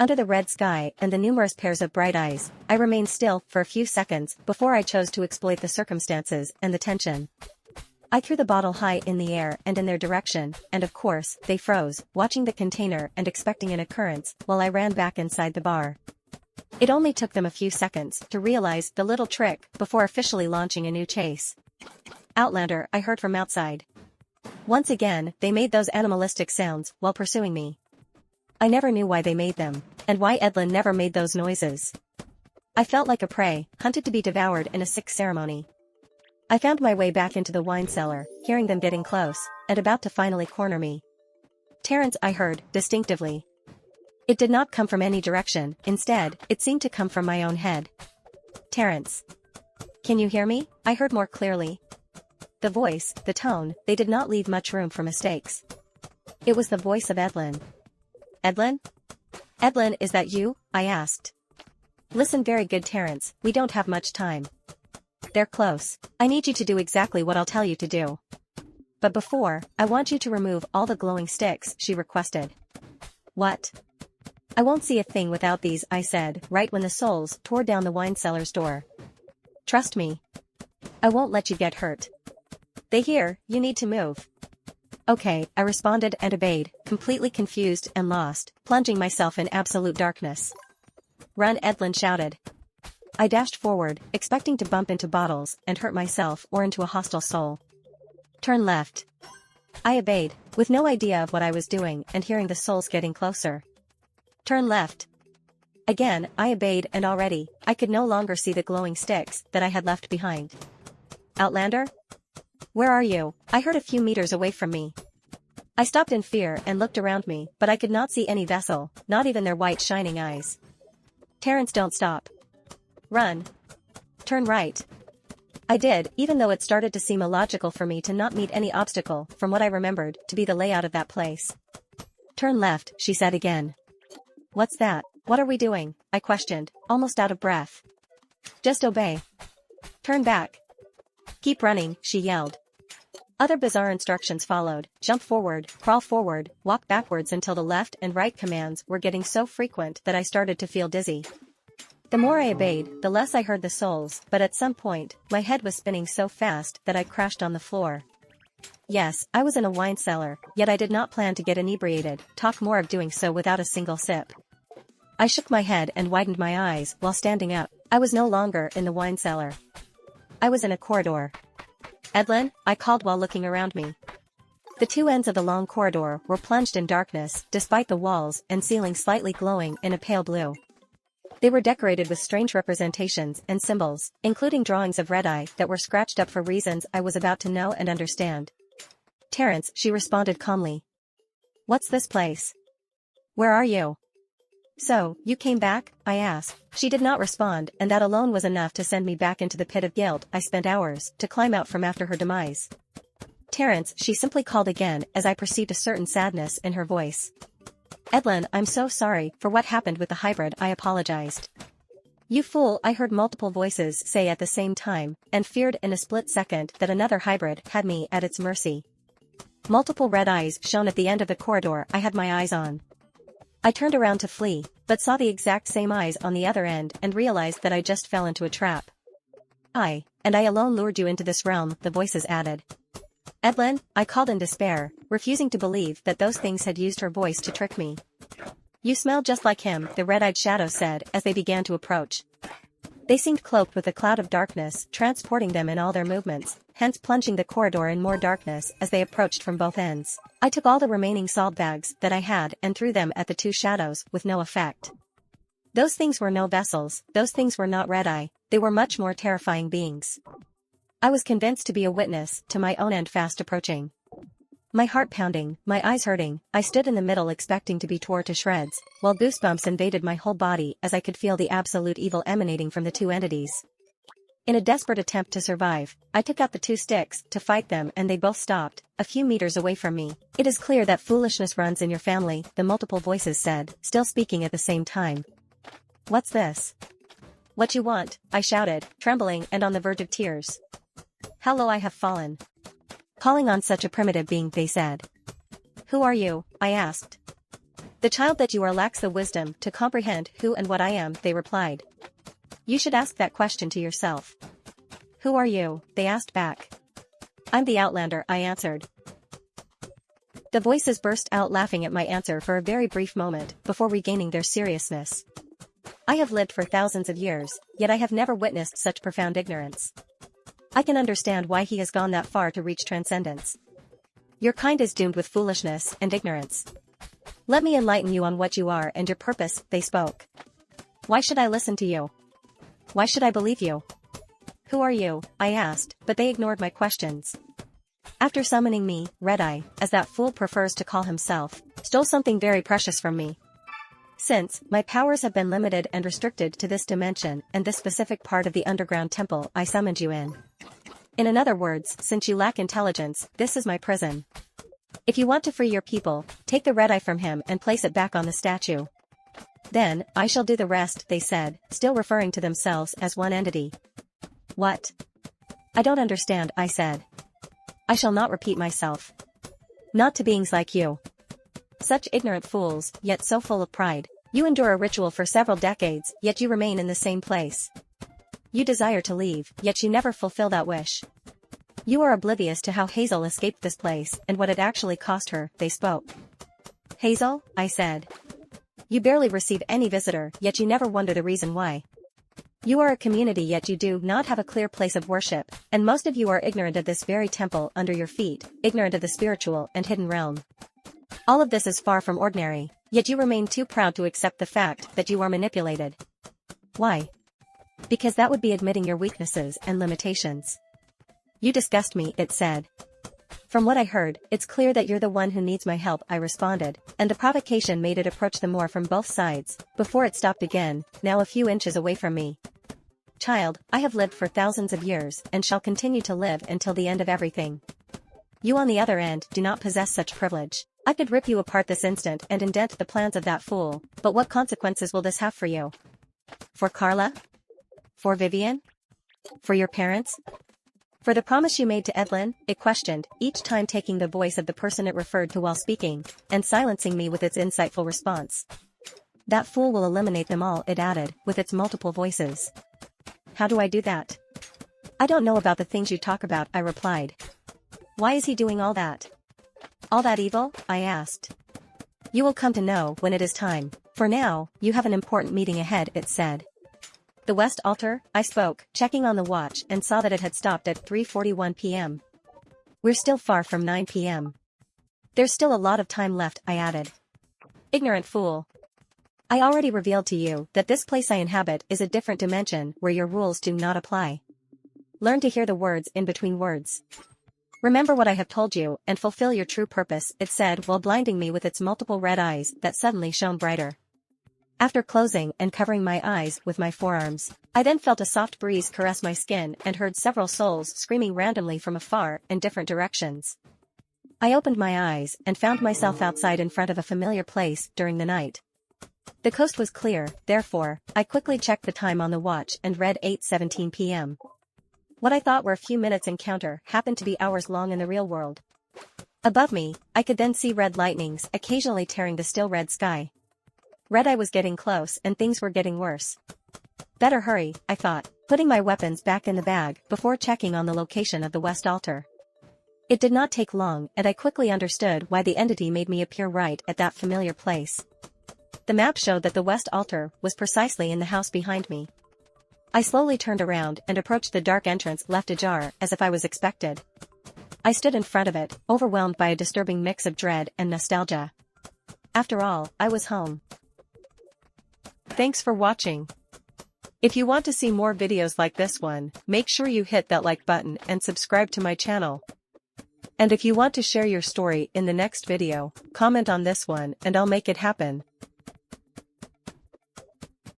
Under the red sky and the numerous pairs of bright eyes, I remained still for a few seconds before I chose to exploit the circumstances and the tension. I threw the bottle high in the air and in their direction, and of course, they froze, watching the container and expecting an occurrence, while I ran back inside the bar. It only took them a few seconds to realize the little trick before officially launching a new chase. "Outlander," I heard from outside. Once again, they made those animalistic sounds while pursuing me. I never knew why they made them, and why Edlin never made those noises. I felt like a prey, hunted to be devoured in a sick ceremony. I found my way back into the wine cellar, hearing them getting close, and about to finally corner me. "Terence," I heard, distinctively. It did not come from any direction, instead, it seemed to come from my own head. "Terence. Can you hear me?" I heard more clearly. The voice, the tone, they did not leave much room for mistakes. It was the voice of Edlin. "Edlin? Edlin, is that you?" I asked. "Listen very good, Terence, we don't have much time. They're close. I need you to do exactly what I'll tell you to do. But before, I want you to remove all the glowing sticks," she requested. "What?" "I won't see a thing without these," I said, right when the souls tore down the wine cellar's door. "Trust me. I won't let you get hurt. They hear, you need to move." "Okay," I responded and obeyed, completely confused and lost, plunging myself in absolute darkness. "Run," Edlin shouted. I dashed forward, expecting to bump into bottles and hurt myself or into a hostile soul. "Turn left." I obeyed, with no idea of what I was doing and hearing the souls getting closer. "Turn left." Again, I obeyed, and already, I could no longer see the glowing sticks that I had left behind. "Outlander? Where are you?" I heard a few meters away from me. I stopped in fear and looked around me, but I could not see any vessel, not even their white shining eyes. "Terence, don't stop. Run. Turn right." I did, even though it started to seem illogical for me to not meet any obstacle from what I remembered to be the layout of that place. "Turn left," she said again. "What's that? What are we doing?" I questioned, almost out of breath. "Just obey. Turn back. Keep running," she yelled. Other bizarre instructions followed: jump forward, crawl forward, walk backwards until the left and right commands were getting so frequent that I started to feel dizzy. The more I obeyed, the less I heard the souls, but at some point, my head was spinning so fast that I crashed on the floor. Yes, I was in a wine cellar, yet I did not plan to get inebriated, talk more of doing so without a single sip. I shook my head and widened my eyes while standing up. I was no longer in the wine cellar. I was in a corridor. "Edlin," I called while looking around me. The two ends of the long corridor were plunged in darkness, despite the walls and ceiling slightly glowing in a pale blue. They were decorated with strange representations and symbols, including drawings of red-eye that were scratched up for reasons I was about to know and understand. "Terence," she responded calmly. "What's this place? Where are you?" "So, you came back?" I asked. She did not respond, and that alone was enough to send me back into the pit of guilt I spent hours to climb out from after her demise. "Terence," she simply called again as I perceived a certain sadness in her voice. "Edlin, I'm so sorry for what happened with the hybrid," I apologized. "You fool," I heard multiple voices say at the same time, and feared in a split second that another hybrid had me at its mercy. Multiple red eyes shone at the end of the corridor I had my eyes on. I turned around to flee, but saw the exact same eyes on the other end and realized that I just fell into a trap. "I alone lured you into this realm," the voices added. "Edlin," I called in despair, refusing to believe that those things had used her voice to trick me. "You smell just like him," the red-eyed shadow said as they began to approach. They seemed cloaked with a cloud of darkness transporting them in all their movements, hence plunging the corridor in more darkness as they approached from both ends. I took all the remaining salt bags that I had and threw them at the two shadows with no effect. Those things were no vessels, those things were not red-eye, they were much more terrifying beings. I was convinced to be a witness to my own end fast approaching. My heart pounding, my eyes hurting, I stood in the middle expecting to be torn to shreds, while goosebumps invaded my whole body as I could feel the absolute evil emanating from the two entities. In a desperate attempt to survive, I took out the two sticks to fight them and they both stopped, a few meters away from me. "It is clear that foolishness runs in your family," the multiple voices said, still speaking at the same time. "What's this? What you want?" I shouted, trembling and on the verge of tears. "How low I have fallen. Calling on such a primitive being," they said. "Who are you?" I asked. The child that you are lacks the wisdom to comprehend who and what I am, they replied. You should ask that question to yourself. Who are you? They asked back. I'm the Outlander, I answered. The voices burst out laughing at my answer for a very brief moment before regaining their seriousness. I have lived for thousands of years, yet I have never witnessed such profound ignorance. I can understand why he has gone that far to reach transcendence. Your kind is doomed with foolishness and ignorance. Let me enlighten you on what you are and your purpose, they spoke. Why should I listen to you? Why should I believe you? Who are you? I asked, but they ignored my questions. After summoning me, Red-Eye, as that fool prefers to call himself, stole something very precious from me. Since, my powers have been limited and restricted to this dimension and this specific part of the underground temple I summoned you in. In other words, since you lack intelligence, this is my prison. If you want to free your people, take the red eye from him and place it back on the statue. Then, I shall do the rest, they said, still referring to themselves as one entity. What? I don't understand, I said. I shall not repeat myself. Not to beings like you. Such ignorant fools, yet so full of pride. You endure a ritual for several decades, yet you remain in the same place. You desire to leave, yet you never fulfill that wish. You are oblivious to how Hazel escaped this place and what it actually cost her, they spoke. Hazel, I said. You barely receive any visitor, yet you never wonder the reason why. You are a community yet you do not have a clear place of worship, and most of you are ignorant of this very temple under your feet, ignorant of the spiritual and hidden realm. All of this is far from ordinary, yet you remain too proud to accept the fact that you are manipulated. Why? Because that would be admitting your weaknesses and limitations. You disgust me, it said. From what I heard, it's clear that you're the one who needs my help, I responded, and the provocation made it approach them more from both sides, before it stopped again, now a few inches away from me. Child, I have lived for thousands of years and shall continue to live until the end of everything. You on the other end do not possess such privilege. I could rip you apart this instant and indent the plans of that fool, but what consequences will this have for you? For Carla? For Vivian? For your parents? For the promise you made to Edlin? It questioned, each time taking the voice of the person it referred to while speaking, and silencing me with its insightful response. That fool will eliminate them all, it added, with its multiple voices. How do I do that? I don't know about the things you talk about, I replied. Why is he doing all that? All that evil? I asked. You will come to know when it is time. For now, you have an important meeting ahead, it said. The West Altar? I spoke, checking on the watch and saw that it had stopped at 3:41 p.m. We're still far from 9 p.m. There's still a lot of time left, I added. Ignorant fool. I already revealed to you that this place I inhabit is a different dimension where your rules do not apply. Learn to hear the words in between words. Remember what I have told you and fulfill your true purpose, it said while blinding me with its multiple red eyes that suddenly shone brighter. After closing and covering my eyes with my forearms, I then felt a soft breeze caress my skin and heard several souls screaming randomly from afar in different directions. I opened my eyes and found myself outside in front of a familiar place during the night. The coast was clear, therefore, I quickly checked the time on the watch and read 8:17 p.m. What I thought were a few minutes encounter happened to be hours long in the real world. Above me, I could then see red lightnings occasionally tearing the still red sky. Red-Eye was getting close and things were getting worse. Better hurry, I thought, putting my weapons back in the bag before checking on the location of the West Altar. It did not take long and I quickly understood why the entity made me appear right at that familiar place. The map showed that the West Altar was precisely in the house behind me. I slowly turned around and approached the dark entrance left ajar as if I was expected. I stood in front of it, overwhelmed by a disturbing mix of dread and nostalgia. After all, I was home. Thanks for watching. If you want to see more videos like this one, make sure you hit that like button and subscribe to my channel. And if you want to share your story in the next video, comment on this one and I'll make it happen.